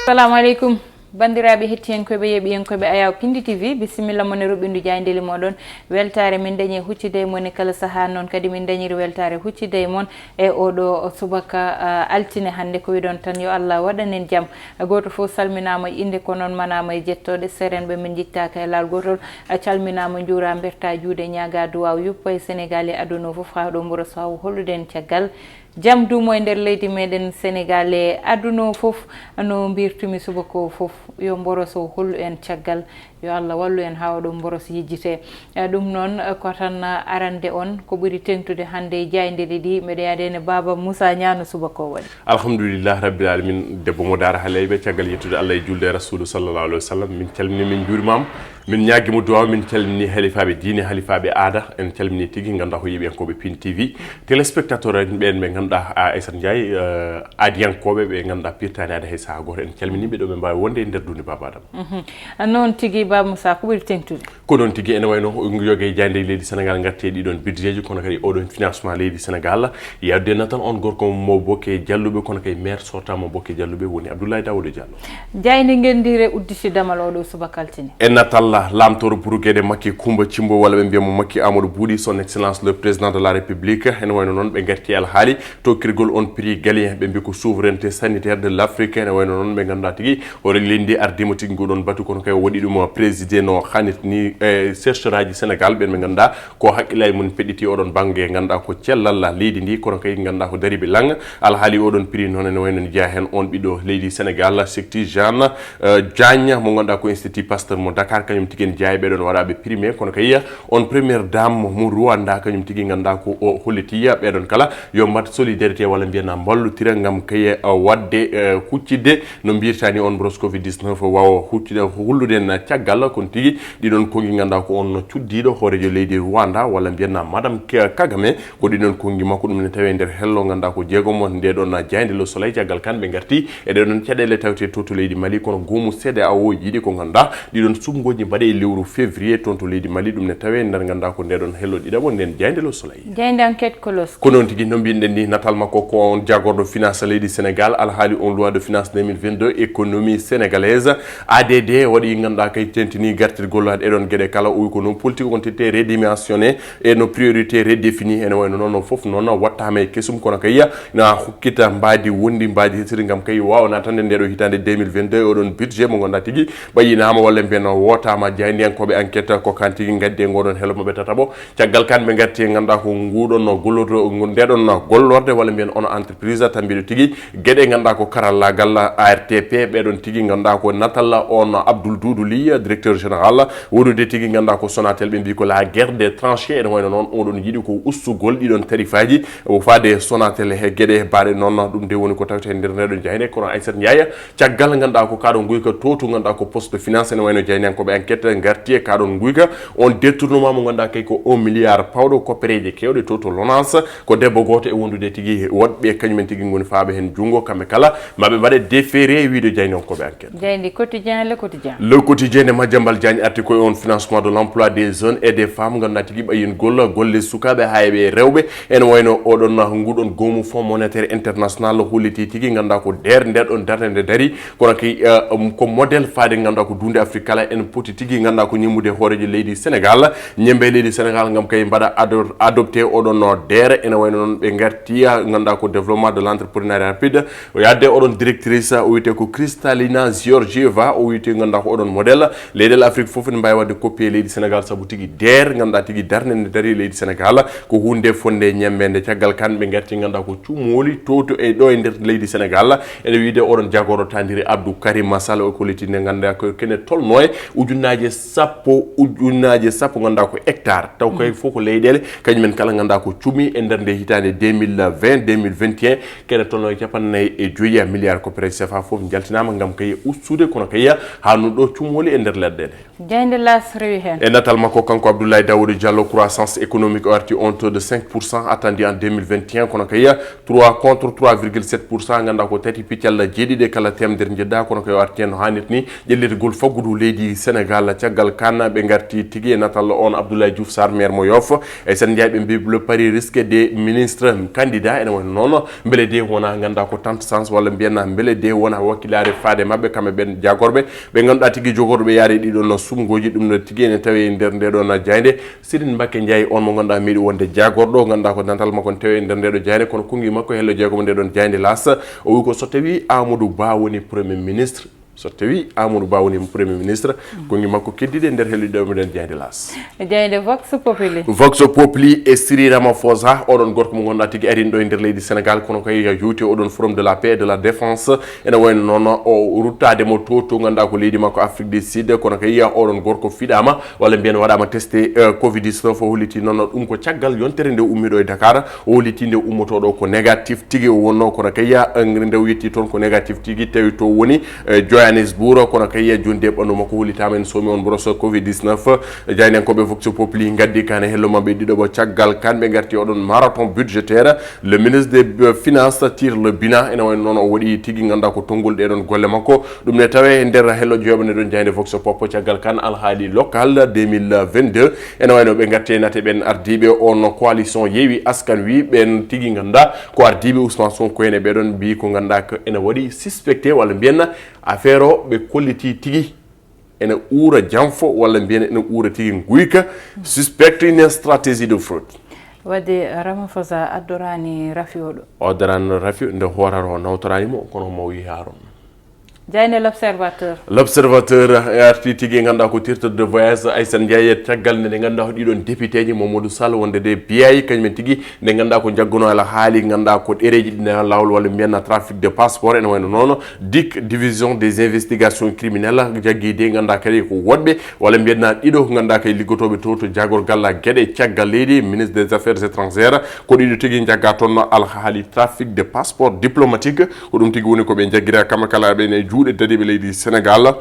Assalamu alaikum. Bandiraɓe hettiyankoɓe yeɓiyankoɓe Ayaw Pindi TV bisimilla mon e ruɓindu jayndeli moɗon weltare min dañi huccide mon kala saaha noon kadi min dañiri weltare huccide mon e oɗo subaka altine hande ko wiɗon tan yo Allah waɗanen jaam goto fof salminama inde ko noon manama e jettoɗe serenɓe min jittaka e lawol gotol calminama juura berta juuɗe ñaga duwaw yuppa e Sénégal e aduna foof ha ɗo mburo saw holluden caggal jam dumo e nder leydi meɗen Sénégal e aduna fof no mbirtumi subako fof yo mboroso hollu en caggal yo Allah wallu en ha ɗum mboros yejjite ɗum noon ko tan arande on ko ɓuri tengtude hande jayndeli ɗi mbeɗa yadene Baba Moussa Niano subako waɗi alhamdulillah rabbil alamin debbo mo dara halayɓe caggal yettude Allah e julde rasulu sallallahu alaihi wasallam min calmini min juurimama min ñaguimo duwaw min calmini halifaɓe diine halifaɓe aada en calmini tigui ganduɗa ko yeɓiyankoɓe Pindi TV téléspectateur en ɓen ɓe ganduɗa Aissata Ndiaye aadiyankoɓe ɓe ganduɗa pirtani aada hay saaha goto en calminiɓe ɗo ɓe mbawi wonde e nder dunde Baba Adama noon tigui Baba Moussa ko ɓuri tengtude ko noon tigui ene wayno yogue jande leydi Sénégal garte ɗiɗon budget ji kono kadi oɗon financement leydi Sénégal yawde tan on gorko mo Boké Dialloɓe kono kadi maire sortamo Boké Dialloɓe woni Abdoulaye Daouda Diallo jayde gendire udditi damal oɗo subaka altine en natalla lamtoro pour gueɗe Macky Coumba Thimbo walla ɓe mbiyamo Macky Amadou Boudy son excellence le président de la république ene wayno noon ɓe garti alhaali tokkirgol on prix galien ɓe mbi ko souveraineté sanitaire de l'Afrique ene wayno noon ɓe ganduɗa tigui oɗon lendi ardima tigui nguɗon batu kono kay waɗi ɗum présidé no hannit ni chercheur aji Sénégal ɓen ɓe ganduɗa ko haqqillaji mum peɗɗiti oɗon banggue ganduɗa ko cellal leydi ndi kono kay ganduɗa ko dariɓe lang alhaali oɗon prix noon ene wayno jeeya hen on ɓiɗo leydi Sénégal Secti Jeanne Diagne mo ganduɗa ko institut Pasteur mo Dakar kañum tigui en jeeya ɓeɗon waɗaɓe primé kono kay on première dame mo Rwanda kañum tigui ganduɗa ko o hollitiya ɓeɗon kala yo mbat solidarité walla mbiyana mballodira gam kay wadde huccidde no mbirtani on bros Covid 19 wawa huccude hulluden caggal kono tigui ɗiɗon kongi ganduɗa ko on cuddiɗo hoorejo leydi Rwanda walla mbiyana madame Kagame ko ɗiɗon kongi makko ɗum ne tawi nder hello ganduɗa ko jeegomo ndeɗon jayde le soleil caggal kan ɓe garti e ɗeɗon caɗele tawte to leydi Mali kono goomu seeɗe awoji yiɗi ko ganduɗa ɗiɗon sumgoji mbaɗe e lewru février toon to leydi Mali ɗum ne tawe nder ganduɗa ko ndeɗon hello ɗiɗaɓo nden jayde le soleil jayde enquête kolos ko noon tigui no mbinoɗen ni natal makko ko on jagorɗo finance leydi Sénégal alhaali on loi de finance 2022 économie sénégalaise ADD waɗi ganduɗa kay tentini gartirgol eɗon gueɗe kala uyi ko noon politique on tette redimensionné et nos priorités redéfinies ene wayno noon foof noon wattama e kesum kono kay na hukkita mbadi wondi mbadi hetiri gam kay wawna tan ndeɗo hitande 2022 oɗon budget mo ganduɗa tigui ɓayinama walla mbiyano wotama jaydiyankoɓe enquête ko kan tigui gaddi e goɗon hello moɓe tataɓo caggal kan ɓe garti e ganduɗa ko nguɗon gollodo ndeɗon gollorde walla mbiyan on entreprise tan mbiɗo tigui gueɗe ganduɗa ko karallagal ARTP ɓeɗon tigui ganduɗa ko natalla on Abdoul Doudou Ly directeur général wonude tigui ganduɗa ko Sonatel ɓe mbi ko la guerre des tranchées ene wayno noon oɗon yiiɗi ko ustugol ɗiɗon tarifaji o faade Sonatel he gueɗe baɗe noon ɗum nde woni ko tawte nder neɗo jayne kono Aissata Ndiaye caggal ganduɗa ko kaɗon guyka to ganduɗa ko poste de finance ene wayno jayniyankoɓe enquête garti e kaɗon guyka on détournement mo ganduɗa kay ko 1 milliard pawɗo koppereje kewɗe to LONASE ko debbo goto e wondude tigui woɗɓe kañumen tigui goni faaɓe hen junggo kamɓe kala maɓe mbaɗe déféré wiide jayniyankoɓe enquête jaydi quotidien le quotidien de Madiambal Diagne arti koye on financement de l'emploi des jeunes et des femmes ganduɗa tigui ɓayingol golle sukaɓe hayɓe rewɓe ene wayno oɗon nguɗon goomu fonds monétaire international holliti tigui ganduɗa ko ndeɗon darde nde daari kono kay ko modèle faade ganduɗa ko dunde Afrique kala en poti tigui ganduɗa ko ñimmude hoorejo leydi Sénégal ñembe leydi Sénégal gam kay mbaɗa adopté oɗon DER ene wayno noon ɓe garti ganduɗa ko développement de l'entrepreneuriat rapide yadde oɗon directrice o wiyete ko Kristalina Georgieva o wiyete ganduɗa ko oɗon modèle leyɗel Afrique foof ne mbawi wadde copier leydi Sénégal saabu tigui DER ganduɗa tigui darde nde daari leydi Sénégal ko hunde fonde ñembede caggal kan ɓe garti ganduɗa ko cuumoli toto e ɗo e nder leydi Sénégal ene wiide oɗon jagoro tandiri Abdou Karim Sall o koliti nde ganduɗa ko kene tolno e ujunnaje sappo ganduɗa ko hectare taw koye fof ko leyɗele kañumen kala ganduɗa ko cuumi e nder nde hitande 2020 2021 kene tolno e capannayyi e joyi milliard coopéré CFA foof jaltinama gam kay ustude kono kay hanuɗo cuumoli e nder leɗɗele jayde las rewi hen e natal makko kanko Abdoulaye Daouda Diallo croissance économique o arti on taux de 5% attendu en 2021 kono kaya 3 contre 3,7% ganda ko tati piccalla jeeɗiɗe kala temder jedda kono ko arti en hanit ni ƴellirgol faggudu leydi Sénégal caggal kan ɓe garti tigui e natal on Abdoulaye Diouf Sarr maire mo Yoff e sen jeeyi ɓe mbi le pari risque des ministres candidat ene woni noon beele de wona ganda ko tante sens walla mbiyanna beele de wona wakkilare faade mabɓe kamɓe ɓen jagorɓe ɓe ganduɗa tigui jogorɓe yaade ɗiɗon sumgoji ɗum no tigui ene tawi nder ndeɗon jayde Sirin Mbacké Ndiaye on mo ganduɗa meeɗi wonde jagorɗo ganduɗa ko dental makko ne tawi nder ndeɗo jayde kono kongi makko hello jeegomo ndeɗon jayde las o wi ko so tawi Amadou Ba woni premier ministre so tawi Amadou Ba woni premier ministre kongi makko keddide nder hellude mumen jayde las jayde Vox Populi e Siri Ramaphosa oɗon gorko mo gonɗa tigui arin ɗo e nder leydi Sénégal kono kay juuti oɗon forum de la paix et de la défense ene wayno noon o ruttademo to ganduɗa ko leydi makko Afrique du Sud kono kay oɗon gorko fiɗama walla mbiyen waɗama testé covid 19 o holliti noon ɗum ko caggal yontere nde ummiɗo e Dakar o holliti nde ummotoɗo ko négatif tigui o wonno kono kay nde yetti toon ko négatif tigui tawi to woni Johannesburg kono kay jonde ɓandu makko hollitama en somi on broso covid 19 jaynenkoɓe Vox Populi gaddi kane hello mabɓe ɗiɗo caggal kan ɓe garti oɗon marathon budgétaire le ministre des finances tire le bilan ene wayno noon o waɗi tigui ganduɗa ko tongol ɗeɗon golle makko ɗum ne tawe nder hello joɓe ɗon jayde Vox Pop caggal kan alhaali local 2022 ene wayno ɓe garte nate ɓen ardiɓe on coalition Yewwi Askan Wi ɓen tigui ganduɗa ko ardiɓe Ousmane Sonko ene ɓeɗon mbi ko ganduɗa ko ene waɗi suspecté walla mbiyenna affaire o ɓe kolliti tigui ene uura janfo walla mbiyen ene uura tigui guyka suspecte une stratégie de fraude wadde Ramaphosa addorani Rafi oɗo o addoran Rafi nde hooraro o nawtoranimo kono mo wi haron jayne l'observateur arti tigui ganduɗa ko titre de voyage Aïssane Ndiaye caggal nde ganduɗa ko ɗiɗon député ji Mamadou Sall wonde de biyayi kañumen tigui nde ganduɗa ko jagguno ala haali ganduɗa ko ɗereji ɗine lawol walla mbiyanna trafic de passeport ene wayno noon DIC division des investigations criminelles jaggui de ganduɗa kadi ko woɗɓe walla mbiyanna ɗiɗo ko ganduɗa kay liggotoɓe to jagorgal gueɗe caggal leydi ministre des affaires étrangères ko ɗiɗo tigui jagga toon alhaali trafic de passeport diplomatique ko ɗum tigui woni koɓe jagguira kamɓe kala ɓene juuɗe dadiɓe leydi Sénégal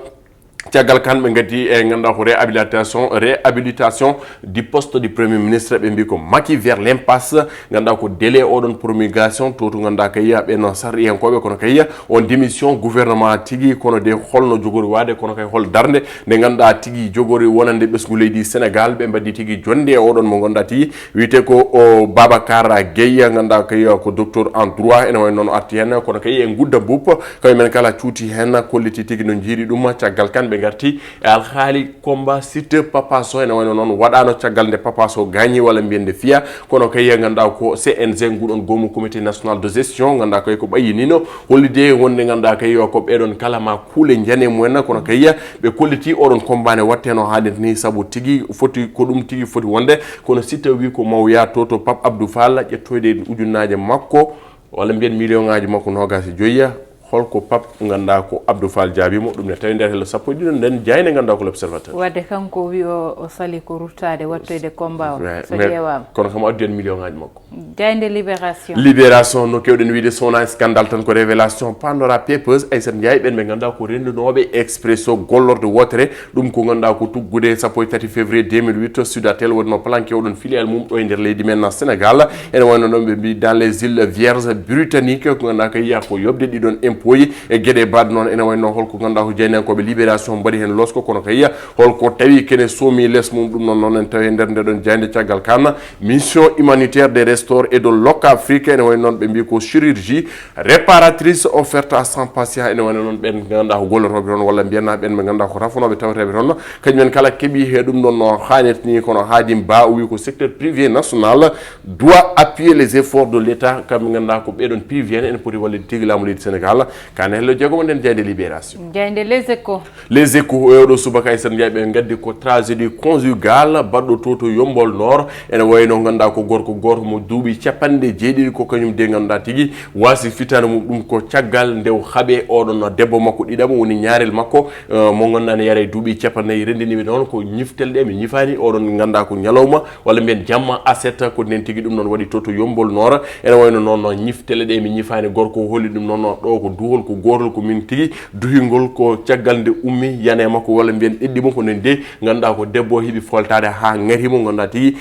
caggal kan ɓe gaddi e ganduɗa ko réhabilitation du poste du premier ministre ɓe mbi ko Macky vers l'impasse ganduɗa ko délai oɗon promulgation to ganduɗa kay ɓen sarri hen koɓe kono kay on démission gouvernement tigui kono de holno jogori wade kono kay hol darde nde ganduɗa tigui jogori wonande ɓesgu leydi Sénégal ɓe mbaddi tigui jonde e oɗon mo ganduɗa tigui wiyete ko Babacar Gueye ganduɗa kay ko docteur en droit ene wayno noon arti hen kono kay e gudda mboup kañum men kala cuuti hen kolliti tigui no jiiri ɗum caggal kan ɓe garti e alhaali combat site Papa Sow ene wayno noon waɗano caggal nde Papa Sow gagni walla mbiyende fiya kono kay ganduɗa ko CNG nguɗon gomu comité national de gestion ganduɗa kay ko ɓayyinino hollide wonde ganduɗa kay ko ɓeɗon kala ma kuule jane mumen kono kay ɓe kolliti oɗon combat ne watte no haalirta ni saabu tigui foti ko ɗum tigui foti wonde kono si tawi ko mawya to Pape Abdou Fall ƴettoyde ujunnaje makko walla mbiyen million ngaji makko nogasi joyya holko Pape ganduɗa ko Abdou Fall jaabimo ɗum ne tawi nder hello sappo ɗiɗon nden jayne ganduɗa ko l'observateur wadde kanko wi o sali ko ruttade wattoyde combat o so ƴewama kono kam addi en million ngaji makko jayde libération no kewɗen wiide sowona scandale tan ko révélation Pandora Papers Aïssane Ndiaye ɓen ɓe ganduɗa ko rendunoɓe expresso gollorde wotere ɗum ko ganduɗa ko tuggude sappo e tati février 2008 Sudatel wonno planqué oɗon filiale mum ɗo e nder leydi men Sénégal ene wayno ɗon ɓe mbi dans les îles vierges britanniques ko ganduɗa ko yiya ko yobde ɗiɗon impôts e gueɗe badde noon ene wayno holko ganduɗa ko jeynenkoɓe libération mbaɗi hen losko kono ko yiya holko tawi kene soomi less mum ɗum noon en tawi nder ndeɗon jayde caggal kan mission humanitaire des restores et de Locafrique ene wayno noon ɓe mbi ko chirurgie réparatrice offerte à 100 patients ene wayno noon ɓen ganduɗa ko gollotoɓe toon walla mbiyanna ɓen ɓe ganduɗa ko rafonoɓe tawateɓe toon kañumen kala keeɓi he ɗum ɗon no hannirta ni kono Hadim Ba o wi ko secteur privé national doit appuyer les efforts de l'État kamɓe ganduɗa ko ɓeɗon privé ene poti wallide tigui laamu leydi Sénégal kane hello jeegomo nden jayde libération jayde les échos oɗo subaka Aïssane Ndiaye ɓe gaddi ko tragédie conjugale baɗɗo to Yombol Nord ene wayno ganduɗa ko gorko goto mo duuɓi capanɗe jeeɗiɗi ko kañum de ganduɗa tigui wasi fitane mum ɗum ko caggal ndew haaɓe oɗon debbo makko ɗiɗamo woni ñaarel makko mo ganduɗa ne yaare duuɓi capannayyi rendiniɓe noon ko ñiftel ɗe mi ñifani oɗon ganduɗa ko ñalawma walla mbiyen jamma aset ko nden tigui ɗum noon waɗi to Yombol Nord ene wayno noon ñiftele ɗe mi ñifani gorko holli ɗum noon ɗo ko duhol ko gotol ko min tigi duhingol ko caggal nde ummi yane makko walla mbiyen ɗeɗɗimo ko nen de ganduɗa ko debbo hiɓi foltade ha ŋatimo ganduɗa tigi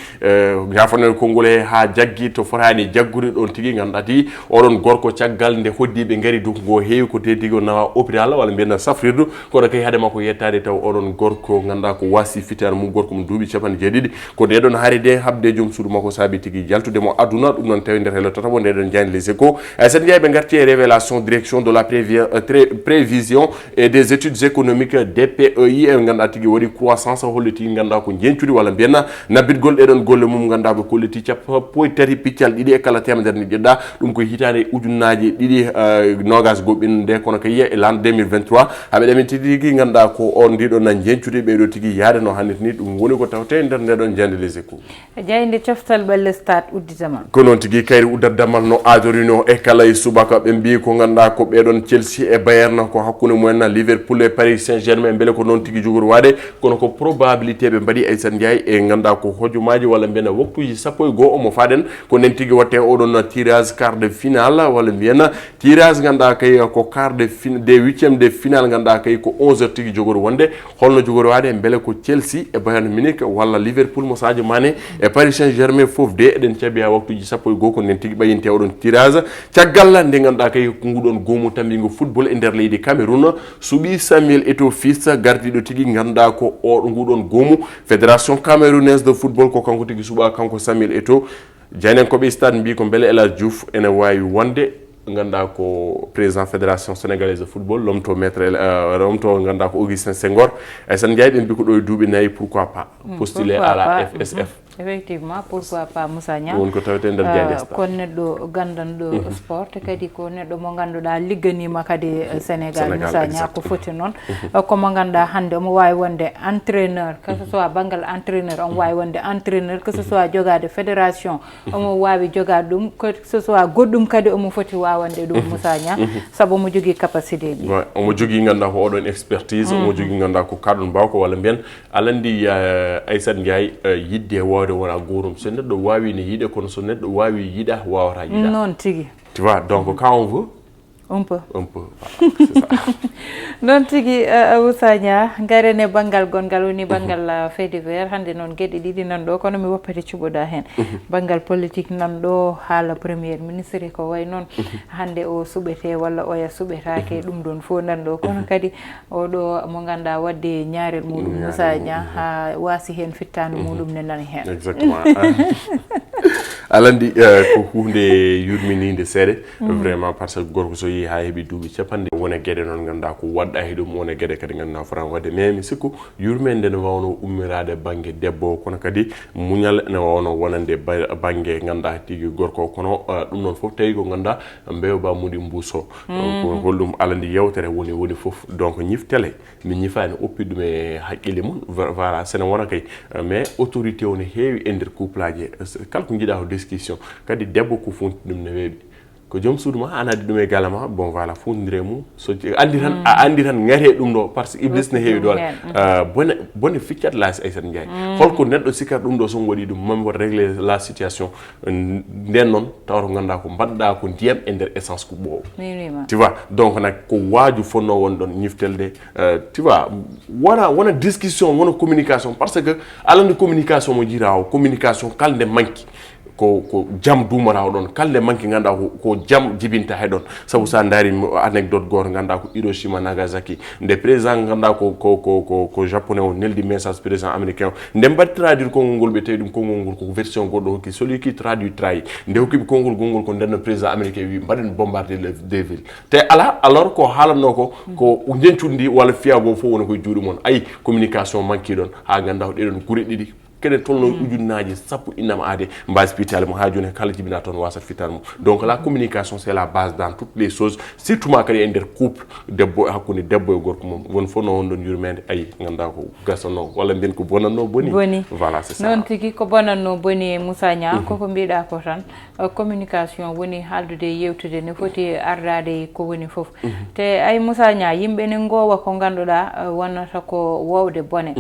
yafanel konngol he ha jaggi to fotani jaggude ɗon tigi ganduɗa tigi oɗon gorko caggal nde hoddiɓe gaari dukongo heewi ko te tigi o nawa hôpital walla mbiyen safrirdu kono kay haade makko yettade taw oɗon gorko ganduɗa ko wasi fitare mum gorko mum duuɓi 70 ko nde ɗon haari de habde joom suudu makko saabi tigi jaltude mo aduna ɗum noon tawi nder helo tatabo nde ɗon jani les échos sen jeeyi ɓe garti e révélation direction de la prévision et des études économiques DPEI e ganduɗa tigi waɗi croissance holli tigi ganduɗa ko jencude walla mbiyenna nabbitgol ɗeɗon golle mum ganduɗa ɓe kolliti cappo tati piccal ɗiɗi e kala temedere nde ƴeɗɗa ɗum ko hitande ujunnaji ɗiɗi nogas goɓɓin nde kono ko yiya e l'an 2023 haɓe ɗamin tigi ganduɗa ko on ndiɗon na jencude ɓeɗo tigi yaade no hanniti ni ɗum woni ko tawte nder ndeɗon jande les échos jayde coftal ɓalle stade udditama ko noon tigi kayri uddadamal no adorino e kala e subaka ɓe mbi ko ganduɗa ko ɓeɗon Chelsea e Bayern ko hakkude mumen Liverpool e Paris Saint-Germain beele ko noon tigi jogori waade kono ko probabilité ɓe mbaɗi Aissane Ndiaye e ganduɗa ko hojomaji walla mbiyana waktuji sappo e goho omo faɗen ko nen tigi watte oɗon tirage quart de finale walla mbiyana tirage ganduɗa kay ko quart de huitiéme de finale ganduɗa kay ko 11h tigi jogori wonde holno jogori waade beele ko Chelsea e Bayern Munich walla Liverpool mo Sadio Mané e Paris Saint-Germain fof de eɗen caabi ha waktuji sappo e goho ko nen tigi ɓayinte oɗon tirage caggal nde ganduɗa kay ko nguɗon gomu tambingo football e nder leydi Cameroun suuɓi Samuel Eto'o fils gardiɗo tigi ganduɗa ko oɗo nguɗon gomu fédération camerounaise de football ko kanko tigi suuɓa kanko Samuel Eto'o jaynen koɓe stade mbi ko beele El Hadji Diouf ene wawi wonde ganduɗa ko président fédération sénégalaise de football lomto maître lomto ganduɗa ko Augustin Senghor Aissane Ndiaye ɓe mbi ko ɗo e duuɓi nayyi pourquoi pas postuler à la FSF effectivement pourquoi pas Moussa Niang won ko tawete nder jande ko neɗɗo gandanɗo sport kadi ko neɗɗo mo ganduɗa ligganima kadi Sénégal Moussa Niang ko foti noon komo ganduɗa hande omo wawi wonde entraîneur que ce soit banggal entraîneur omo wawi wonde entraîneur que ce soit jogade fédération omo wawi jogade ɗum que ce soit goɗɗum kadi omo foti wawande ɗum Moussa Niang saabu omo jogui capacité ɗi omo jogui ganduɗa ko oɗon expertise omo jogui ganduɗa ko kaɗon mbawko walla mbiyen alandi Aissane Ndiaye yidde wona gorum so neɗɗo wawi ne yiiɗe kono so neɗɗo wawi yiiɗa wawata yiiɗa non tigi tu vois donc quand on veut un peu voilà, c'est ça. non tigi Moussa Niang garene banggal gongal woni banggal fait divers hande noon gueɗe ɗiɗi nan ɗo kono mi woppete cuɓoɗa hen banggal politique nan ɗo haala premier ministre ko way noon hande o suɓete walla oya suɓetake ɗum ɗon fo nan ɗo kono kadi oɗo mo ganduɗa wadde ñaarel muɗum Moussa Niang ha wasi hen fittande muɗum ne nani hen exactement alandi ko hunde yurminide seeɗa vraiment par ce que gorko so yeehi ha heeɓi duuɓi capanɗe wona gueɗe noon ganduɗa ko waɗɗa he ɗum wona gueɗe kadi ganduɗa fotan wadde mais mi sikku yurmede ne wawno ummirade banggue debbo kono kadi muñal ne wawno wonande banggue ganduɗa tigui gorko kono ɗum noon foof tawi ko ganduɗa mbewba muɗi mbuuso ko holɗum alandi yewtere woni foof donc ñiftele mi ñifani oppi ɗum e haqqille mum voilà sene wona kay mais autorité o ne heewi e nder couple aji kala ko jiiɗa ko discussion kadi debbo ko funti ɗum ne weeɓi ko joom suudu ma an addi ɗum e galle ma bon voilà fundire mum so andi tan a andi tan ngate ɗum ɗo par ce que iblis ne heewi ɗon bone ficcat la Aissane Ndiaye holko neɗɗo sikkata ɗum ɗo somo waɗi ɗum mami waɗa régler la situation nden noon tawata ganduɗa ko mbaɗɗa ko ndiyam e nder essence ko ɓoowo tu vois donc nak ko waaju fonno won ɗon ñiftelde tu vois wona discussion wona communication par ce que alande communication mo jira o communication kalde manki ko jam dumaraw ɗon kalde manki ganduɗa ko jam jibinta he ɗon saabu sa daari anecdote goto ganduɗa ko Hiroshima Nagasaki nde président ganduɗa ko japonais o neldi message président américain o nde mbaɗi traduire konngol ngol ɓe tawi ɗum konngol ngol ko version goɗɗo hokki celui qui traduit trahi nde hokkiɓe konngol gongol ko ndenno président américain wi mbaɗen bombarder des villes te ala alors ko haalanno ko jencuɗi ndi walla fiyago fof woni koye juuɗe moon ayi communication manki ɗon ha ganduɗa ko ɗeɗon guure ɗiɗi kene tolno ujunnaji sappo innama aade mbasi pitale mo ha joni kala jibina toon wasat fittane mum donc la communication c'est la base dans toutes les choses surtout ma kadi e nder couple debbo hakkude debbo e gorko mum won fof no won ɗon yurmede ayi ganduɗa ko gasano walla mbiyen ko bonanno boni voilà c'est ça noon tigui ko bonanno boni Moussa Niang koko mbiɗa ko tan communication woni haaldude yewtude ne foti ardade ko woni foof te ay Moussa Niang yimɓe ne gowa ko ganduɗa wonata ko wowde bone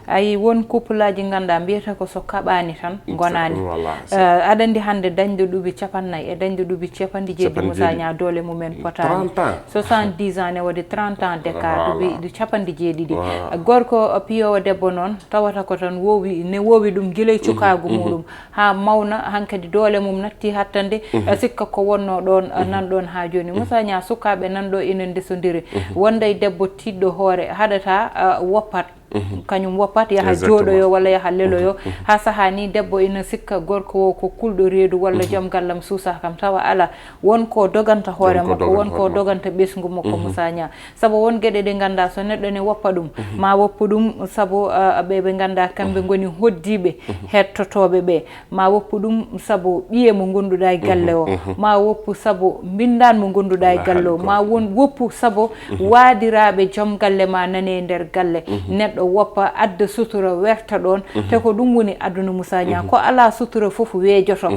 ay won couple aji ganduɗa biyata ko so kaɓani tan gonani aɗa andi hande dañde ɗuuɓi 40 e dañde ɗuuɓi 70 Moussa Nia dole mumen potani 70 ans ne waɗi 30 ans d'écart ɗuuɓi 70 gorko piyowo debbo noon tawata ko tan wowi ne wowi ɗum guilay cukagu muɗum ha mawna hankadi dole mum natti hattande sikka ko wonno ɗon nanɗon ha joni Moussa Nia sukaɓe nanɗo ina ndesodiri wonday debbo tiɗɗo hoore haɗata woppat kañum woppat yaha jooɗoyo walla yaha leloyo ha saha ni debbo ina sikka gorko o ko kulɗo reedu walla joom gallam suusa kam tawa ala wonko doganta hoore makko wonko doganta ɓesgu makko Moussa Nia saabu won gueɗe ɗe ganda so neɗɗo ne woppa ɗum ma woppa ɗum saabu ɓe ganda kamɓe goni hoddiɓe hettotoɓe ɓe ma woppa ɗum saabu ɓiye mo gonduɗa e galle o ma woppu saabu mbindan mo gonduɗa e galle o ma won woppu saabu waadiraɓe joom galle ma nane e nder galle neɗɗo woppa adda sutura werta ɗon te ko ɗum woni aduna Moussa Nia ko ala sutura foof weejoto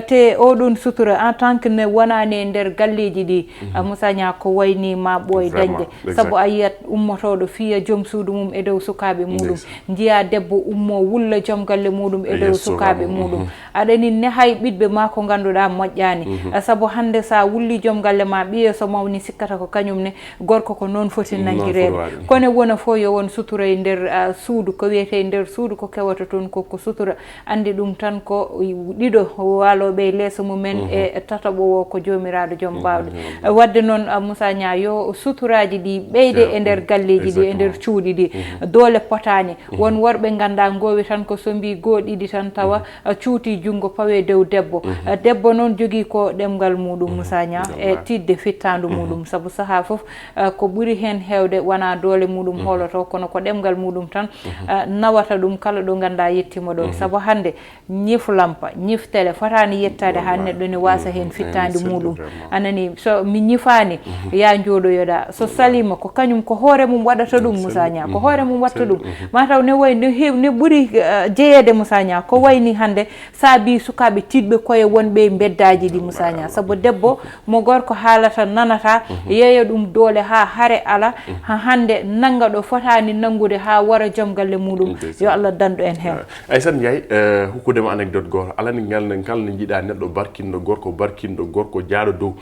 te oɗon sutura en tant que ne wonani e nder galleji ɗi Moussa Nia ko wayni ma ɓooy dañde saabu a yiyat ummotoɗo fiya joom suudu mum e dow sukaɓe muɗum jiya debbo ummo wulla joom galle muɗum e dow sukaɓe muɗum aɗani nehay ɓiɗɓe ma ko ganduɗa moƴƴani saabu hande sa wulli joom galle ma ɓiye so mawni sikkata ko kañum ne gorko ko noon foti nanguirede kono wona fo yo won sutura e nder suudu ko wiyete nder suudu ko kewata toon ko sutura andi ɗum tan ko ɗiɗo waloɓe leeso mumen e tataɓowo ko jomiraɗo joom bawɗe wadde noon Moussa Nia yo suturaji ɗi ɓeyde e nder galleji ɗi e nder cuuɗi ɗi doole potani won worɓe ganda gowi tan ko so mbi goo ɗiɗi tan tawa cuuti junggo pawe dow debbo debbo noon jogui ko ɗemgal muɗum Moussa Nia e tidde fittandu muɗum saabu saaha foof ko ɓuuri hen hewde wona doole muɗum holoto kono ko ɗemgal muɗum tan nawata ɗum kala ɗo ganda yettima ɗon saabu hande ñif lampa ñif télé fotani yettade ha neɗɗo ne wasa hen fittandi muɗum anani so mi ñifani ya jooɗoyoɗa so salima ko kañum ko hoore mum waɗata ɗum Moussa Nia ko hoore mum watta ɗum mataw ne way ne ɓuuri jeeyede Moussa Nia ko wayni hande saabi sukaɓe tiɗɓe koye wonɓe beddaji ɗi Moussa Nia saabu debbo mo gorko haalata nanata yeeya ɗum doole ha haare ala ha hande nanga ɗo fotani nangude ha wara joom galle muɗum yo Allah danɗo en hen Aissata Ndiaye hokkudema anecdote goto alani ngal ne jiiɗa neɗɗo barkinɗo gorko jaaɗo dow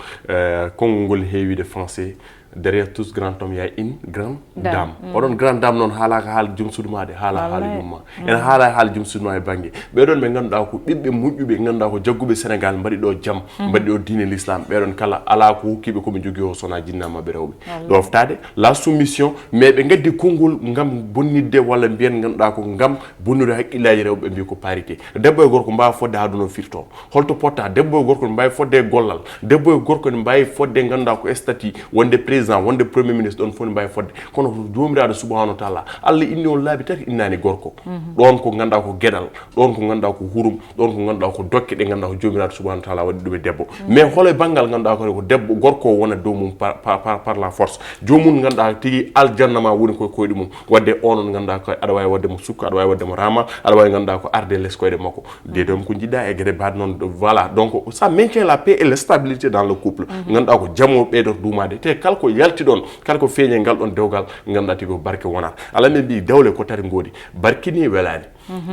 konngol ngol heewide français derrière tous grand homme il y a une grande dame oɗon grande dame noon haalaka haala joom suudu ma de haala haala yumma ene haala haala joom suudu ma e banggue ɓeɗon ɓe ganduɗa ko ɓiɓɓe moƴƴuɓe ganduɗa ko jagguɓe Sénégal mbaɗi ɗo jaam mbaɗi ɗo diine l'islam ɓeɗon kala ala ko hokkiɓe koɓe jogui o sona jinna mabɓe rewɓe ɗoftade la soumission mais ɓe gaddi konngol gam bonnidde walla mbiyen ganduɗa ko gam bonnude haqqillaji rewɓe mbi ko parité debbo e gorko mbawi fodde ha duno firto holto potta debbo e gorko ne mbawi fodde e gollal debbo e gorko ne mbawi fodde ganduɗa ko statut wonde président wonde premier ministre ɗon fof ne mbawi fodde kono jomiraɗo subhanahu wa taala Allah inni on laabi tati innani gorko ɗon ko ganduɗa ko gueɗal ɗon ko ganduɗa ko hurum ɗon ko ganduɗa ko dokke ɗe ganduɗa ko jomiraɗo subhanahu wa taala waɗi ɗum e debbo mais holo e banggal ganduɗa ko debbo gorko o wona dow mum par la force jomum ganduɗa tigui aljanna ma woni koye koyɗe mum wadde onon ganduɗa ko aɗa wawi wadde mo sukka aɗa wawi wadde mo rama aɗa wawi ganduɗa ko arde less koyɗe makko dedom ko jiɗɗa e gueɗe baɗe noon voilà donc ça maintient la paix et la stabilité dans le couple ganduɗa ko jaamo ɓeydoto duumade te kala ko yalti ɗon kala ko feeñe ngal ɗon dewgal ganduɗa tigi ko barke wonata ala men mbi dawle ko tati goodi barkini welani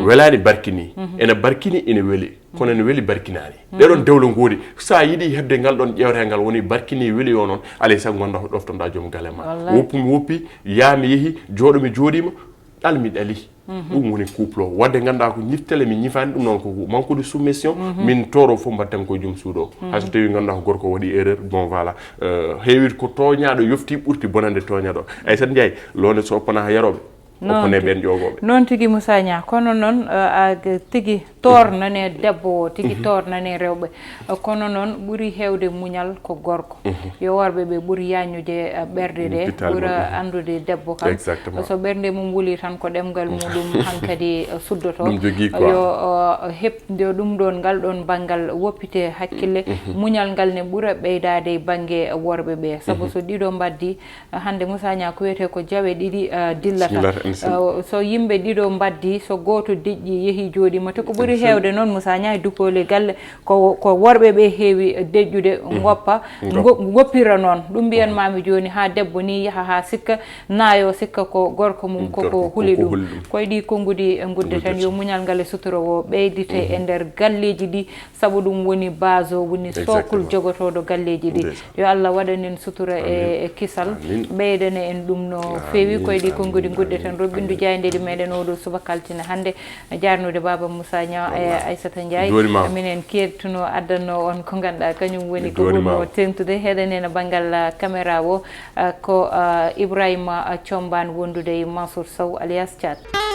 welani barkini ene barkini ene weeli kono ene weeli barkinani ɗeɗon dewle goodi sa yiiɗi hebde ngal ɗon ƴewre ngal woni barkini weeli o noon alay sago ganduɗa ko ɗoftonɗa joom galle ma woppumi woppi yaami yeehi jooɗomi jooɗima ɗalmi ɗali ɗum woni couple o wadde ganduɗa ko ñiftele min ñifani ɗum noon ko manque de soumission min toro fof mbatten koye joom suuɗo o hayso tawi ganduɗa ko gorko waɗi erreur bon voilà heewit ko toñaɗo yofti ɓurti bonande toñaɗo Aissata Ndiaye londe so oppana ha yaroɓe oppone ɓen ƴogoɓe noon tigui Moussa Nia kono noon tigui tornane debbo o tigui tornane rewɓe kono noon ɓuuri hewde muñal ko gorko yo worɓe ɓe ɓuuri yañude ɓerde ɗe ɓuura andude debbo kam so ɓerde mum wuuli tan ko ɗemgal muɗum hankkadi suddoto yo heɓde ɗum ɗon ngal ɗon banggal woppite hakkille muñal ngal ne ɓuura ɓeydade banggue worɓe ɓe saabu so ɗiɗo mbaddi hande Moussa Nia ko wiyete ko jaawe ɗiɗi dillata so yimɓe ɗiɗo mbaddi so goto deƴƴi yeehi jooɗima te ko ɓuri heewde noon Moussa Niang dukole galle ko worɓe ɓe heewi deƴƴude goppa goppira noon ɗum mbiyanmami joni ha debbo ni yaaha ha sikka naayo sikka ko gorko mum koko huuli ɗum koye ɗi konngudi gudde tan yo muñal ngal e sutorowo ɓeydite e nder galleji ɗi saabu ɗum woni base o woni sokul jogotoɗo galleji ɗi yo Allah waɗanen sutura e kisal ɓeydane en ɗum no feewi koye ɗi konngudi gudde tan roɓɓindu jayndeli meɗen oɗo subaka altine hannde jarnude baba Moussa Niang e Aissata Ndiaye minen kettuno addanno on ko ganduɗa kañum woni ko ɓurno tengtude heɗen banggal caméra o ko Ibrahima Thiombane wondude e Mansour Sow alias Thiat